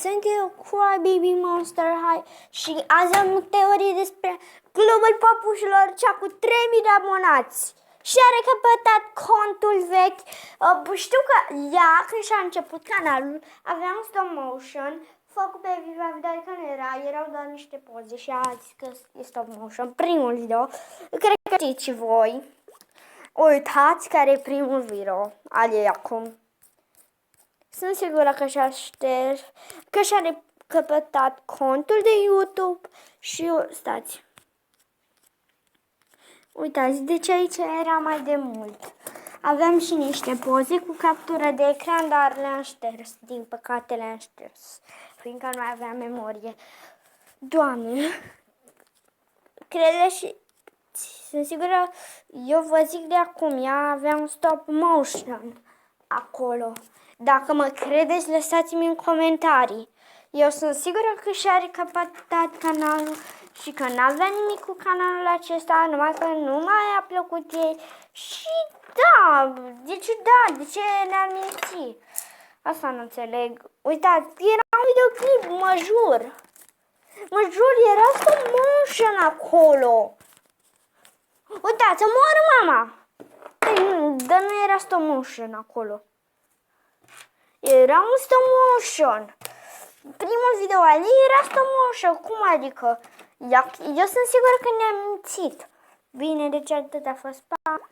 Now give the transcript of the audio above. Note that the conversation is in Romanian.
sunt eu, Crybaby Monster High și azi am o teorie despre Clubul Păpușilor, cea cu 3000 de abonați. Și a recăpătat contul vechi. Știu că ea, când și-a început canalul, avea un stop motion făcut pe Viva Video, adică nu erau doar niște poze și a zis că e stop motion. Primul video, cred că știți și voi. Uitați care e primul video al ei acum. Sunt sigură că și-a șters, că și-a recăpătat contul de YouTube și stați. Uitați, deci aici era mai de mult. Aveam și niște poze cu captură de ecran, dar le-am șters. Din păcate le-am șters, fiindcă nu mai aveam memorie. Doamne, credeți și... Sunt sigură, eu vă zic de acum, ea avea un stop motion acolo. Dacă mă credeți, lăsați-mi în comentarii. Eu sunt sigură că și-a recăpătat canalul și că n-avea nimic cu canalul acesta, numai că nu mai a plăcut ei. Și da, de ce ne-ar minți? Asta nu înțeleg. Uitați, era un videoclip, mă jur. Mă jur, era stop motion acolo. Uitați, moară mama. Dar nu era stop motion acolo. Era un stop motion. Primul video al ei era stop motion. Cum adică? Eu sunt sigură că ne-a mințit. Bine, deci atât a fost. Pa!